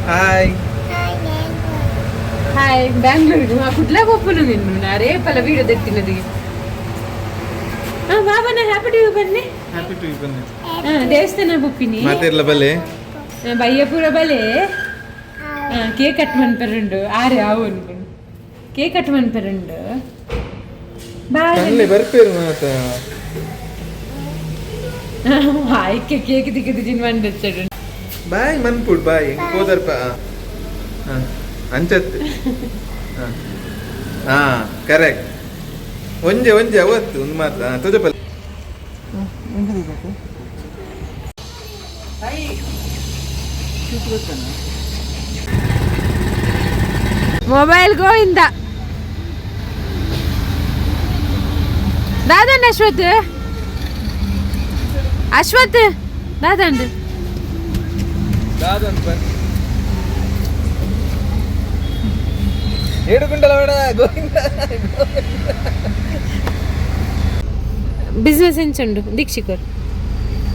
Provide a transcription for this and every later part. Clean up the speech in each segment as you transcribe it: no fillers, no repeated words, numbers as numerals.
Hi hi Bengaluru మా కుట్లా పోపును నిన్ను నా రేపల వీడియో తెచ్చినది బాబా నా హ్యాపీ టు బన్నే హ్యాపీ టు బన్నే ದೇವಸ್ಥಾನ ಬುಪ್ಪಿನಿ ಮಾತೆರ್ಲ ಬಲೆ ಬಯ್ಯಪುರ ಬಲೆ ಕೇಕ್ ಕಟ್ ಮನ್ಪರುಂಡು ಆರೆ ಅವು ಅನ್ಕೊಂಡು ಕೇಕ್ ಕಟ್ ಮನ್ಪರುಂಡು ಬಾಯ್ ಬರ್ಪೇರು ಮಾತ ಆಯ್ಕೆ ಕೇಕ್ ದಿಕ್ಕದು ಜಿನ್ವನ್ ದಚ್ಚಡು ಬಾಯ್ ಮನ್ಪುಡ್ ಬಾಯ್ ಕೋದರ್ಪ ಅಂಚತ್ ಕರೆಕ್ಟ್ ಒಂಜೆ ಅವತ್ತು ಒಂದು ಮಾತ ತುಜಪಲ್ ಮೊಬೈಲ್ ಗೋವಿಂದ ದಾದಂಡ ಅಶ್ವತ್ ದಾದಂಡ ಬಿಸ್ನೆಸ್ ಎಂಚುಂಡು ದೀಕ್ಷಿಕರ್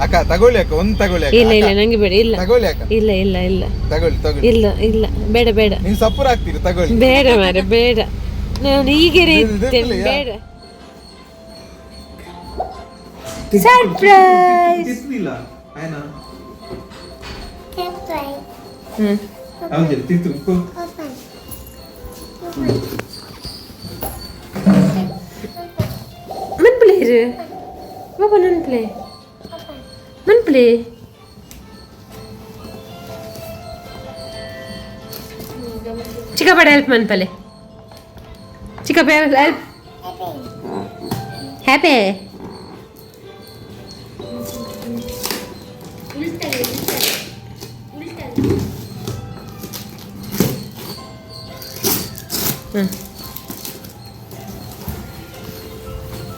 ಅಕ್ಕ ತಗೊಳ್ಳಿ ಅಕ್ಕ ಒಂದು ತಗೊಳ್ಳಿ ಇಲ್ಲ ಇಲ್ಲ ನಂಗೆ ಬೇಡ ಇಲ್ಲ ತಗೊಳ್ಳಿ ಅಕ್ಕ ಇಲ್ಲ ಇಲ್ಲ ಇಲ್ಲ ತಗೊಳ್ಳಿ ಇಲ್ಲ ಇಲ್ಲ ಬೇಡ ಬೇಡ ನೀವು ಸಪೂರ ಆಗ್ತೀರಿ ತಗೊಳ್ಳಿ ಬೇಡ ಮಾರೆ ಬೇಡ ನಾನು ಹೀಗೆ ಇರ್ತೇನೆ ಬೇಡ ಸರ್ಪ್ರೈಸ್ ತಿರ್ಲಿಲ್ಲ ಆಯ್ನಾ ಹೌದು ತಿರ್ತು मन प्ले रे बाबा नन प्ले चिका बड़ा हेल्प मन पले चिका पे हेल्प हैप्पी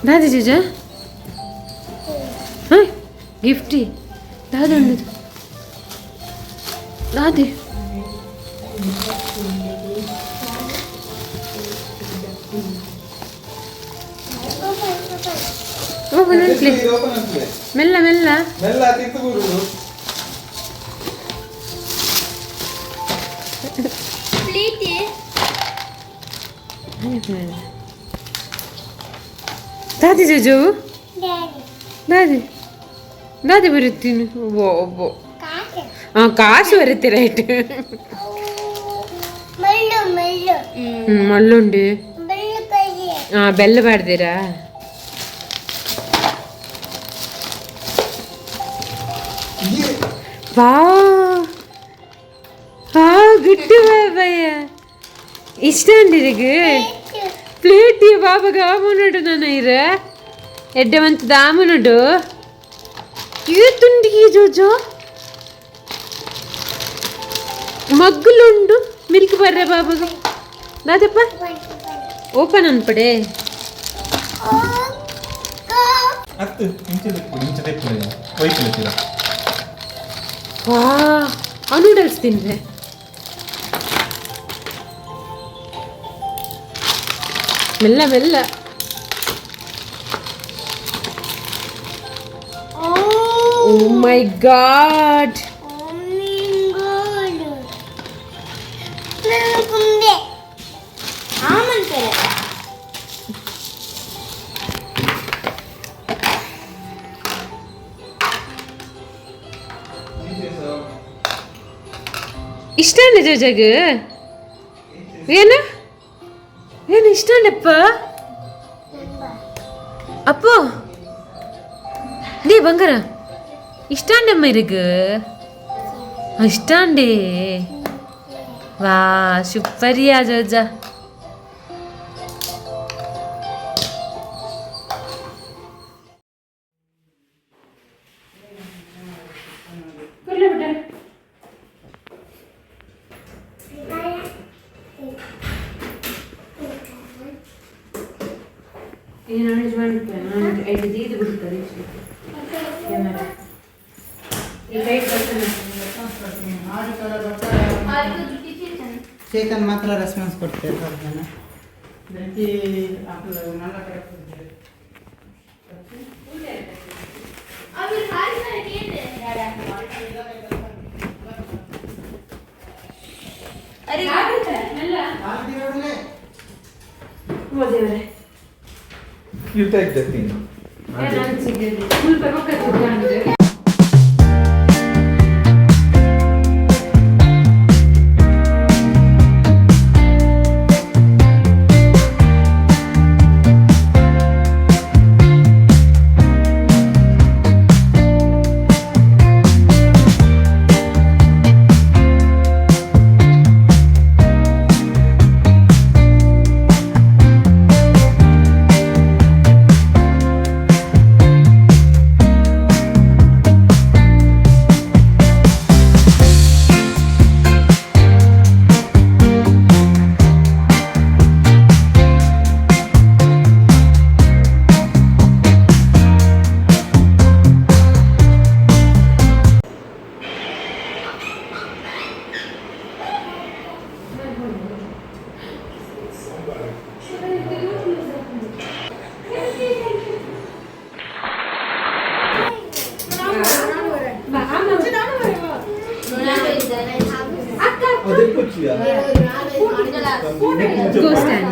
दादी जीजा हाँ गिफ्टी दादी दादी ओपन प्ले मेल्ला मेल्ला मेल्ला तित्तुगुरु प्लेट दादी जोजो दादी दादी ಬರುತ್ತೀನಿ ಒಬ್ಬ ಕಾಸು ಬರುತ್ತೆ ರೈಟ್ ಮಳ್ಳುಂಡು ಬೆಲ್ಲ ಬಾಡ್ದಿರಾ ವಾ ಗುಡ್ಡು ಬಾಬಯ್ಯ ಇಷ್ಟ ಅಂಡಿರಿಗು ಪ್ಲೇಟ್ ಬಾಬಾಗ ಆಮುನಡು ನಾನು ಇರ ಎಡ್ಡೆವಂತ ದಾಮುನಡು ತುಂಡಿಗೆ ಜೋಜೋ ಮಗ್ಗುಲುಂಡು ಮಿಲ್ಕ್ ಬರ್ರೆ ಬಾಬಾಗ ದಾದಪ್ಪ ಓಪನ್ ಅನ್ಪಡೆ ವಾ ಆ ನೂಡಲ್ಸ್ ತಿನ್ರೆ ಮೆಲ್ಲ ಮೆಲ್ಲ ಓ ಮೈ ಗಾಡ್ ಇಷ್ಟ ಜಗ ಏನು ಏನು ಇಷ್ಟ ಅಪ್ಪ ಅಪ್ಪೋ டே பங்கர இஷ்டாண்டம்மா இருக்கு இஷ்டாண்டே வா சூப்பரியா ஜோஜா चेतन मात्र रेस्पॉन्स करते हैं You take the thing. Go stand.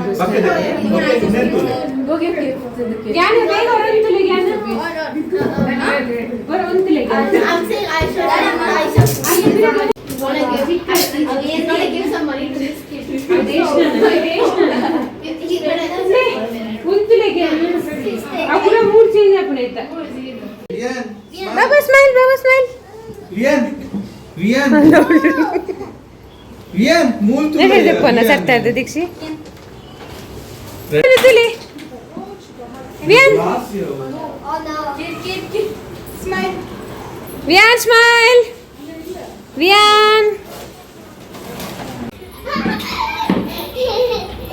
Gyana, ಬೇಗ ಹೊರಂತಲೆ gyana. ಹೊರಂತಲೆ gyana. I'm saying I should give some money to this kid. ಉಂತಲೆ gyana. ಅಪುರ ಮೂಡ್ ಚೇಂಜ್ ಆಪನೇತ. ಬಾಬಾ ಸ್ಮೈಲ್. Rian, ಮೂಲ್ ತುಂಬ ನೆನೆ ದಪ್ಪನ ಸರ್ತಾ ಇದೆ ದೀಕ್ಷಿ. ತುಲಿ. Rian. Oh no. Kid. Smile. Rian, smile. Rian.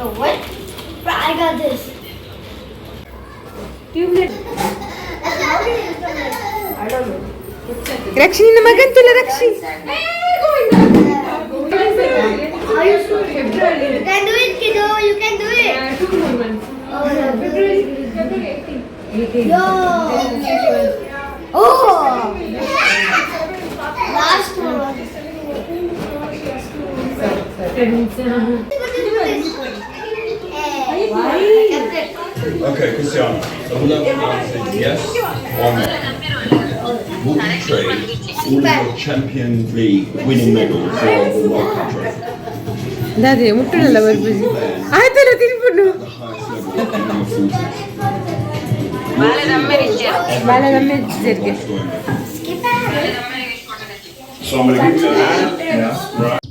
Oh, what? Bro, I got this. Tublet. I don't know. ರಕ್ಷಿ ನಿನ್ನ ಮಗನ್ ತುಲೆ ರಕ್ಷಿ. Are you sure? February. You can do it, kiddo. You can do it. 2 more months. Oh, no. February 18. Yo. Oh. Last one. Okay, Cristiano. So we'll have to answer yes or no. Will you trade all of your Champions League winning medals for the World Cup trophy? ದಾದಿ ಮುಟ್ಟನಲ್ಲ ಬರ್ಬುಜಿ ಆಯ್ತಲ್ಲ ತಿನ್ಬಿಡು The highest level in your 40s. ಬಾಲದಮ್ಮೆ ಜರ್ಗೆ So I'm going to give you a hand. Yes, right.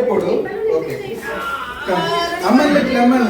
ಕೊಡು. Okay. ಅಮ್ಮನ ಅಮ್ಮನ.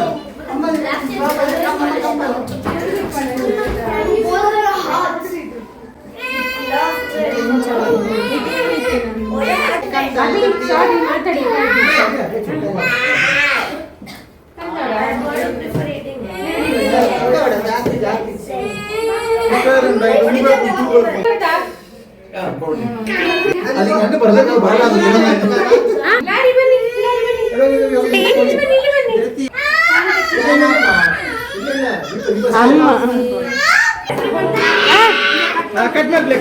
Cut ಮಾಡ್ಲಿ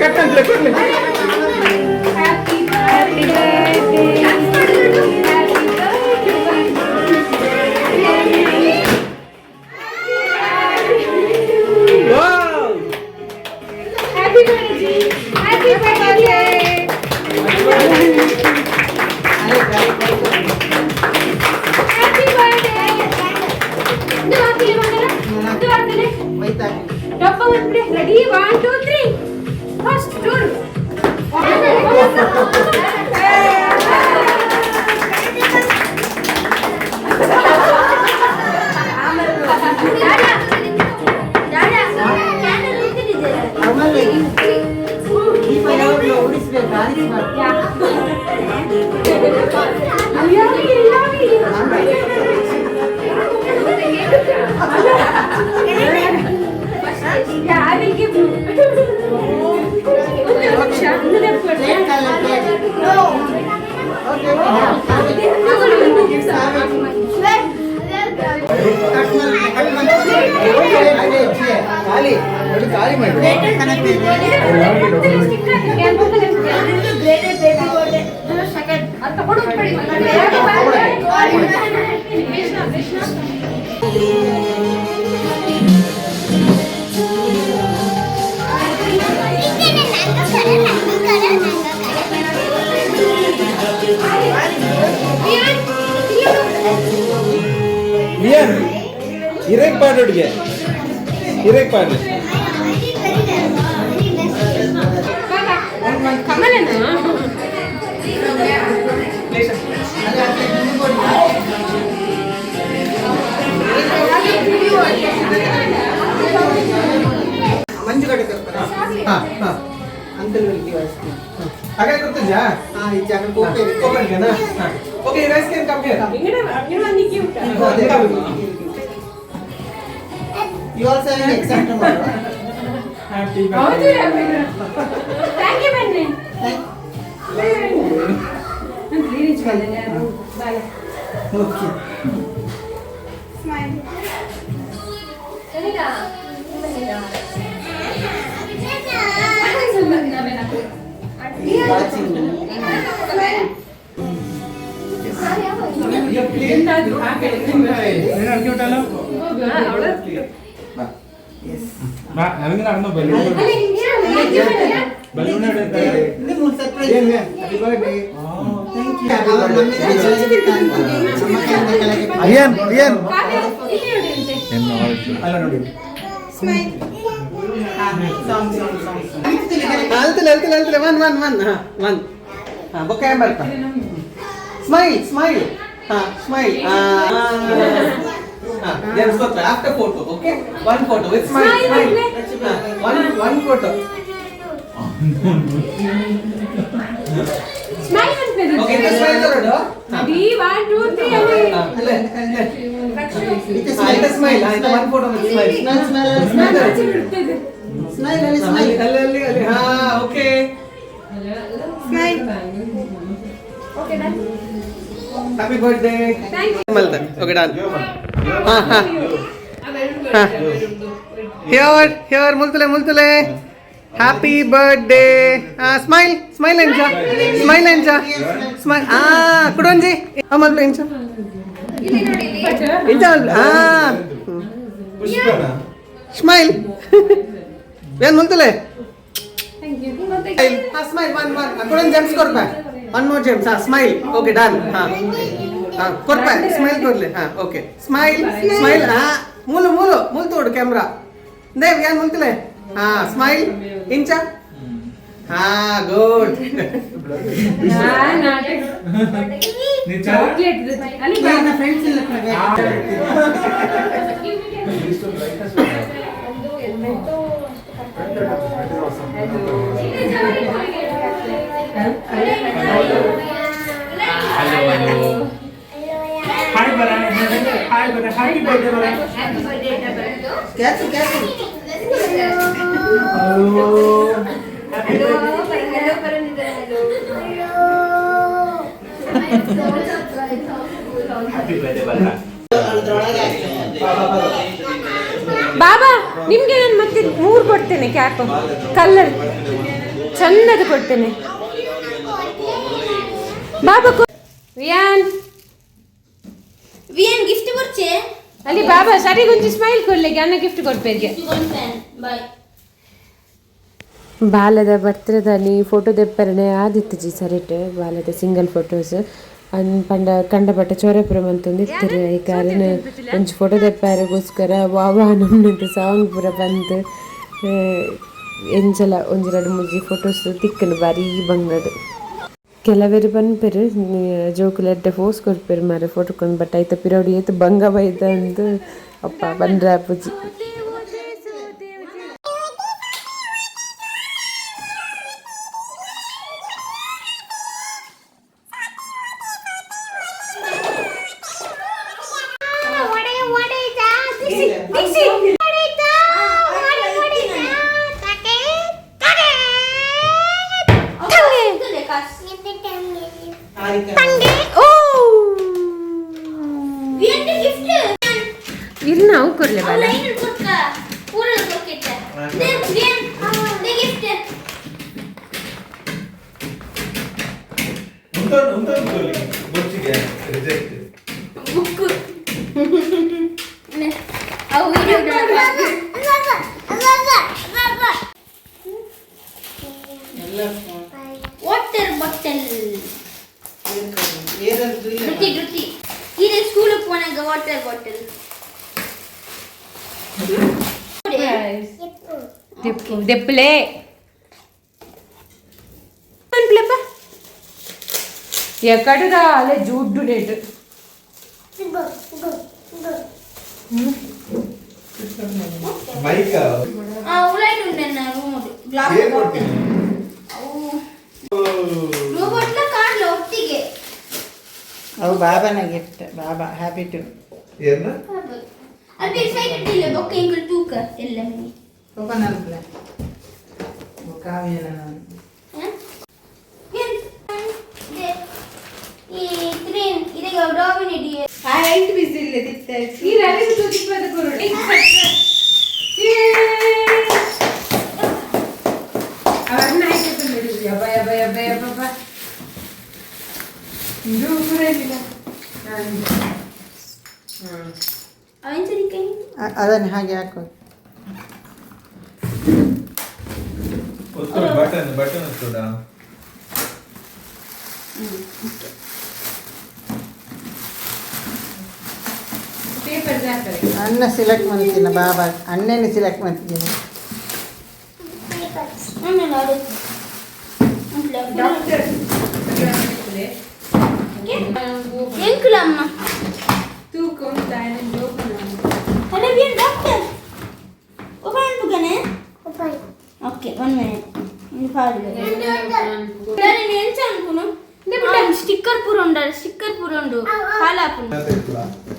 Ready? 1, 2, 3. First turn. Yeah, I will give you. ಇರೇಕ್ ಪಾಡೋಡ್ಗೆ ಇರೇಕ್ ಪಾಡ್ರಿ ಮಂಜುಗಡ್ಡೆ uncle ಹಾಗೆ ಗೊತ್ತಿದ್ಯಾ ಈ ಜಾಗ ಕೋಪರ್ಗೆನಾ okay rice can come here You also have an exam tomorrow. Happy Thank you, Benny. Okay. Smile. ನನಗೆ ನಾನು ಬಲೂನ್ ರಿಯನ್ ಅಲ್ಲ ನೋಡಿ ಅಲ್ತಲೆ ಒನ್ ಬೊಕ್ಕ ಬರ್ತಾ smile smile after photo, okay? One photo with smile. One photo. Smile and present. Okay, the smile karo. Ready? 1, 2, 3. Ita smile. Ita one photo with smile. Smile. Ali. Okay. Smile. Okay, done. Happy birthday. Thank you. Malta. Okay, done. Here, multule. Happy birthday. Smile enja. Smile. Kudonji. Amal enja. Enja. ಪುಷ್ಪನಾ Smile. Ven multule. Thank you. Smile. One. Kudon jumps korpa. One more jump. Smile. Okay, done. Korpa. Smile korle. Okay. Smile. Mulu tod camera. Dev yan multule. Smile. Incha. ಹಾ good chocolate ಅಲ್ಲಿ ನನ್ನ friends ಇಲ್ಲ Hi Bara, hi Bara, happy birthday Bara. कैसे कैसे Hello. Hello, Happy birthday Bara. ಬಾಬಾ ನಿಮ್ಗೆ ನಾನು ಮತ್ತೆ 3 ಕೊಡ್ತೇನೆ ಕ್ಯಾಪ್ ಕಲರ್ ಚಂದದ ಕೊಡ್ತೇನೆ ಬಾಬಾ ವಿಯಾನ್ gift ಬರ್ಚೆ ಅಲ್ಲಿ ಬಾಬಾ ಸರಿಗೊಂಚು ಸ್ಮೈಲ್ ಕೊಡ್ಲಿಕ್ಕೆ ಅನ್ನ ಗಿಫ್ಟ್ ಕೊಡ್ಬೇಕೆ ಬೈ ಬಾಲದ ಬರ್ತ್ರದಲ್ಲಿ ಫೋಟೋ ತೆಪ್ಪರನೆ ಆದಿತ್ತು ಸರಿಟ್ ಬಾಲದ ಸಿಂಗಲ್ ಫೋಟೋಸ್ ಪಂಡ ಕಂಡಪಟ್ಟ ಚೋರಪುರ ಅಂತಂದು ಇರ್ತಾರೆ ಈ ಕಾರಣ ಒಂಚು ಫೋಟೋ ತೆಪ್ಪಾರಿಗೋಸ್ಕರ ವಾವಾ ನಮ್ಮಂಟು ಸಾಂಗ್ ಪೂರ ಬಂದು ಎಂಚಲ ಒಂಜಿ 2-3 ಫೋಟೋಸ್ ತಿಕ್ಕನು ಬಾರಿ ಬಂಗದು ಕೆಲವರು ಬಂದ್ಪೇರು ಜೋಕುಲೆಡ್ಡೆ ಫೋಸ್ ಕೊಡ್ಪೇರು ಮಾರೆ ಫೋಟೋ ಕೊಂಡು ಬಟ್ ಆಯ್ತು ಪಿರೋಡಿ ಆಯ್ತು ಬಂಗ ಬೈದ ಅಂತ ಅಪ್ಪ ಬಂದ್ರೆ ಅಪ್ಪುಜಿ ಇರ್ನ ಅವು ಕೊಡ್ಲೆ ಬಾಲ ವಾಟರ್ ಬಾಟಲ್ ರುತಿ ಇದೆ ಸ್ಕೂಲ್ ಹೋಗುವಾಗ ವಾಟರ್ ಬಾಟಲ್ ದೆಪ್ಪಲೆ ఎక్కడరా అలే జూడ్డు రేటు మైక్ ఉలైట్ ఉండే నా రూమ్ గ్లాస్ రోబోట్ ల కార్డ్ లో ಒಟ್ಟಿಗೆ ಅವು ಬಾಬಾನ ಗಿಫ್ಟ್ ಬಾಬಾ ಹ್ಯಾಪಿ ಟು ಏನ ಅಲ್ಲಿ ಸೈಡ್ ಇಲ್ಲ ಬೊಕ್ಕ ಇಂಕಲ್ ತೂಕ ಎಲ್ಲ ಮನಿ ಓಪನ್ ಅನ್ಪ್ಲೆ ಕಾವ್ಯನ ನಾನು ಈ ಕ್ರೀಮ್ ಇದಕ್ಕೆ ಡಾಮಿನೇಟ್ ಹೈಟ್ ಬಿಸಿ ಇಲ್ಲ ದಿತ್ತೆ ಈ ರವೆ ತುದಿಪದ ಕೊರಡಿ ಅವನ್ನ ಹಾಕಿ ನೋಡಿ ಯಬ್ಬ ಯಬ್ಬ ಯಬ್ಬ ಯಬ್ಬ ಇದು ಪುರಲಿಲ್ಲ ಅದನ್ನ ಹಾಗೆ ಹಾಕೋ ಬಟನ್ ಬಟನ್ ಕೂಡ ಪೇಪರ್ ಜಾಕರೆ ಅನ್ನ ಸೆಲೆಕ್ಟ್ ಮಾಡ್ತೀನಿ ಬಾಬಾ ಅಣ್ಣನೇ ಸೆಲೆಕ್ಟ್ ಮಾಡ್ತೀನಿ ಡಾಕ್ಟರ್ ಎಂಕುಲಮ್ಮ ತೂಕ ಉಂಟಾ ಜೋಕನ ಅರೆ ಬಿಯರ್ ಡಾಕ್ಟರ್ ಓಪನ್ ಬುಗನೆ okay 1 minute ini file dari ni encha anukuno sticker pura undaru sticker pura undu hala apun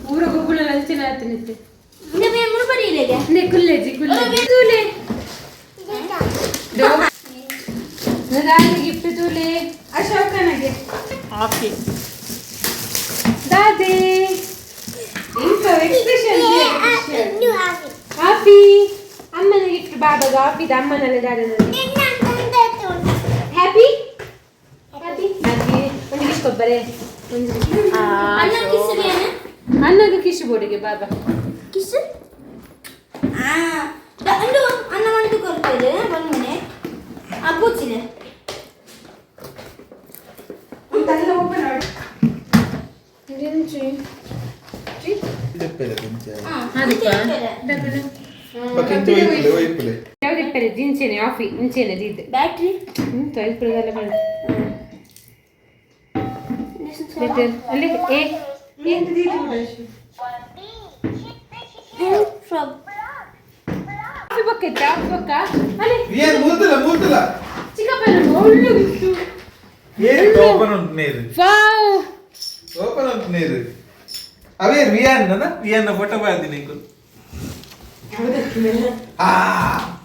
pura gugula lanchina atinitte inde be mun bari ilege ne kulleji tule do nadani gift tule ashokanaಗೆ ಹಾಕಿ ದಾದೆ ಇಂಕೋ expression happy ಅಮ್ಮನ gift ಬಾಬಾಗ ಹಾಪಿದ ಅಮ್ಮನಲ್ಲ ದಾದನಲ್ಲಿ happy happy happy ಒಂದು ಕಿಸ್ ಕೊಬ್ಬರೆ ಅಣ್ಣ ಕಿಸ್ ಬಿಯನೆ ಅನ್ನಗೆ ಕಿಸ್ ಬೋಡಿಗೆ ಬಾಬಾ ಕಿಸ್ ಅಂಡು ಅಣ್ಣ ಮಂಟು ಕೊಡ್ತಾರೆ 1 ಮಿನಿಟ್ ಅಬ್ಬುಚಿನೆ ಅಂತೆಲ್ಲ ಓಪನ್ ಮಾಡಿ ಇದೇನು ಇದೆಪ್ಪೆಲ್ಲ ಕೊಂಚ ಅದಕ್ಕೆ ಪಕ್ಕಕ್ಕೆ ಹೋಯ್ಪಲೆ ಯಾವುದು ಪೆರೆ ಜಿಂಚೆನೆ ಆಫಿ ಇಂಚೆನೆ ದೀತೆ ಬ್ಯಾಟ್ರಿ ತೊಯ್ಪುರದಲ್ಲ ಬಣ್ಣ ಅಲ್ಲಿ ಎಂತ ದೀತಿ ಫ್ರಾಗ್ ಆಫಿ ಬಕ್ಕಿತ್ತ ಆಫಿ ಬಕ್ಕ ಅಲ್ಲಿ ಏನ್ ಮೂತಿಲ್ಲ ಚಿಕ್ಕಪ್ಪನ ಒಳ್ಳೆ ಇತ್ತು ಏನ್ ಓಪನ್ ಉಂಟು ನೀರು ವಾವ್ ಓಪನ್ ಉಂಟು ನೀರು ಅವೇ ವಿಯನ್ನ ಫೋಟೋ ಬರ್ತೀನಿ ನಿಂಗೆ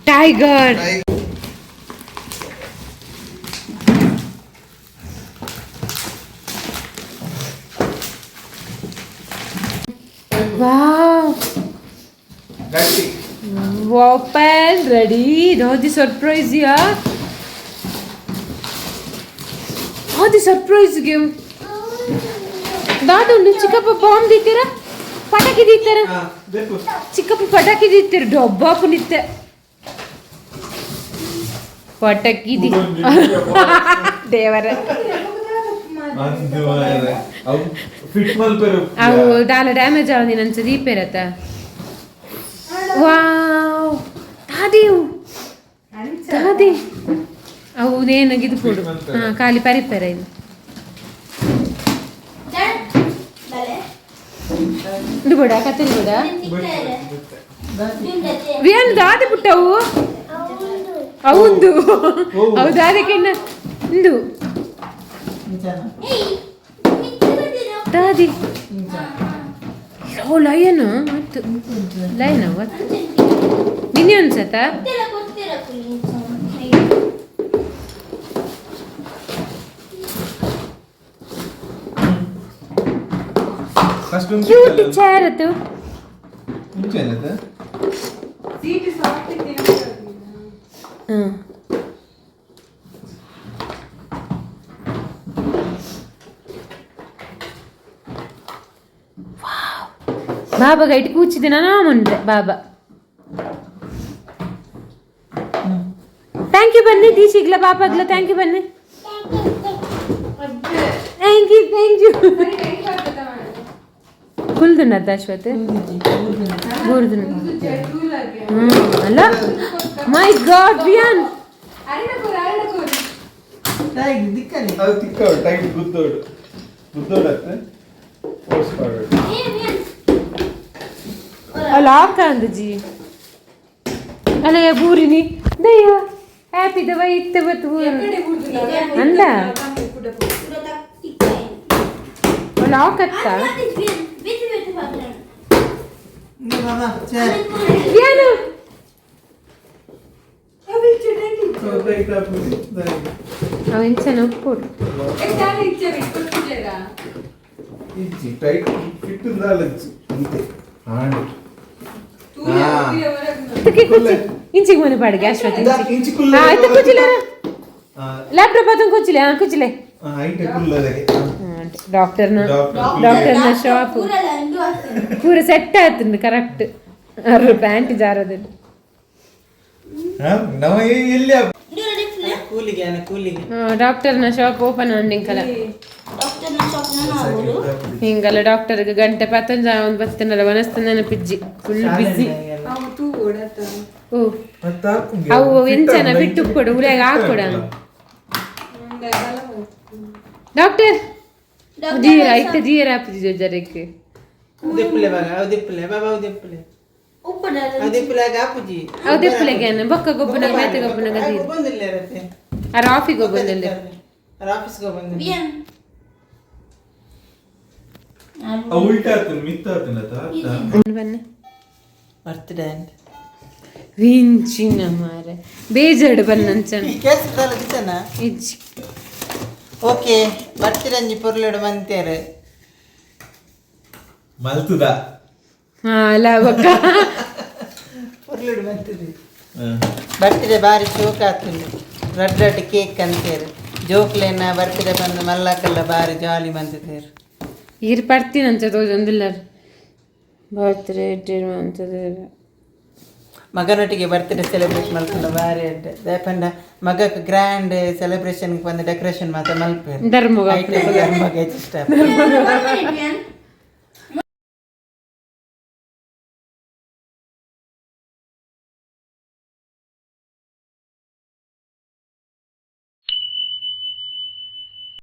ಟೈಗರ್ ವಾವ್ ಗಟ್ಟಿ open ready no the surprise yeah how the surprise give ದಾದು ಚಿಕ್ಕಪ್ಪ ಬಾಂಬ್ ದೀತೀರಾ ಪಟಾಕಿ ದೀತಾರ ಬೇಕು ಚಿಕ್ಕಪ್ಪ ಪಟಾಕಿ ದೀತೀರ ಡೊಬ್ಬಾಪು ನಿತ್ತೆ ಪಟಾಕಿ ದಿ ದೇವರ ಅವು ಫಿಟ್ ಮಲ್ಪೆರು ಅವು ದಾಲ ಡ್ಯಾಮೇಜ್ ಆಗಿ ನಂಚ ದೀಪೇರತ್ತ ವಾವ್ ದಾದಿ ಅವು ಏನಾಗಿದ್ದು ಕೊಡು ಹಾ ಖಾಲಿ ಪರಿಪೇರ ಇದು ಇದು ಬಿಡ ಕತ್ತರಿ ಬಿಡ ವಿಯನ್ ದಾದಿ ಬಿಟ್ಟವು ಅವಂದು ಅವು ದಾದಕ್ಕೆ ಇಂದು ದಾದಿ ಓ ಲಯನ್ ಮತ್ತು ಲಯನ್ ಅವತ್ತು ನಿನ್ನೆ ಅನ್ಸತ್ತ ಕ್ಯೂಟ್ ಚೇರ್ ಅದು బాబా గైట్ కూర్చుదినా ముందే బాబా ಥ್ಯಾಂಕ್ ಯು ಬನ್ನಿ ದೀಶಿಗ್ಲ ಪಾಪಗ್ಲ ಥ್ಯಾಂಕ್ ಯು ಬನ್ನಿ ಥ್ಯಾಂಕ್ ಯು ಕುಲ್ದುನದ ಅಶ್ವತ್ ಗುರ್ದುನ ಅಲ್ಲ ಮೈ ಗಾಡ್ ವಿಯಾನ್ ಅದು ತಿಕ್ಕವಳು ಟೈಟ್ ಗುದ್ದೋಡತ್ತೆ ಅಲ್ಲ ಹಾಕಂದು ಜಿ ಅಲ್ಲ ಬೂರಿನಿ ದಯ್ಯ ಹ್ಯಾಪಿ ದವ ಇತ್ತ ಬತ್ತು ಅಂದ ಅಲ್ಲ ಹಾಕತ್ತ ಏನು ಅವ ಇಂಚನ ಉಪ್ಪುಡು ಟೈಟ್ ಫಿಟ್ ఉండాలచ్చు అంతే ఆండి ఇంచికి మన పాడికి అశ్వత్ అయితే కూర్చోలేరా ల్యాప్టాప్ అతను కూర్చోలే అయితే కుల్లదే డాక్టర్ ನ ಶಾಪ್ ಪೂರ ಸೆಟ್ ಆಯ್ತು ಕರೆಕ್ಟ್ ಅವ್ರ ಪ್ಯಾಂಟ್ ಜಾರದು ನವ ಎಲ್ಲಿ ಡಾಕ್ಟರ್ ನ ಶಾಪ್ ಓಪನ್ ಅಂಡಿಂಕಲ ಹಿಂಗಲ್ಲ ಡಾಕ್ಟರ್ಗೆ ಗಂಟೆ ಪತ್ತಂಜ ಒಂದು ಬರ್ತನಲ್ಲ ವನಸ್ತನ ಪಿಜ್ಜಿ ಫುಲ್ ಬಿಸಿ ಓ ಅವು ಎಂಚನ ಬಿಟ್ಟು ಕೊಡು ಉಳಿಯಾಗ ಹಾಕೊಡ ಡಾಕ್ಟರ್ ಜೀರ ಇತ್ತ ಜೀರ ಹಾಪಿದ್ದು ಜರಕ್ಕೆ ಅವದೆಪ್ಪಲೆಗೆ ಬೊಕ್ಕ ಗೊಬ್ಬನ ಮೇತ ಗೊಬ್ಬನ ಆ ಆಫಿಗೆ ಬಂದಿಲ್ಲ ಉಲ್ಟಾ ಮಿತ್ತ ಬನ್ನಿ ವಿಂಚಿನ ಮಾರೆ ಬೇಜಾಡು ಬನ್ನಂಚನ ಇಜ್ಜಿ ಓಕೆ ಬರ್ತಿರಂಜಿ ಪೊರ್ಲೆಡು ಮಂತೇರು ಮಲ್ತುದ ಹಾ ಅಲ್ಲ ಬೊಕ್ಕ ಪೊರ್ಲೆಡು ಮಂತದೆ ಬರ್ತಿದೆ ಬಾರಿ ಶೋಕ ಆಗ್ತದೆ ರಡ್ಡಟ್ ಕೇಕ್ ಅಂತೇರು ಜೋಕ್ಲೇನ ಬರ್ತಿದೆ ಬಂದು ಮಲ್ಲಕಲ್ಲ ಬಾರಿ ಜಾಲಿ ಬಂದಿದ್ದೇರು ಈರು ಪಡ್ತೀನಿ ಅಂತ ತೋಜೊಂದಿಲ್ಲ ಬರ್ತ್ಡೇ ಅಂತದ ಮಗನೊಟ್ಟಿಗೆ ಬರ್ತ್ಡೇ ಸೆಲೆಬ್ರೇಟ್ ಮಾಡ್ಕೊಂಡು ಬಾರಿ ಅಡ್ಡೆ ದಯಪಂಡ ಮಗಕ್ಕೆ ಗ್ರ್ಯಾಂಡ್ ಸೆಲೆಬ್ರೇಷನ್ಗೆ ಬಂದು ಡೆಕೋರೇಷನ್ ಮಾತ್ರ ಮಲ್ಪೇರು ಧರ್ಮಗ ಧರ್ಮಗ ಇಷ್ಟ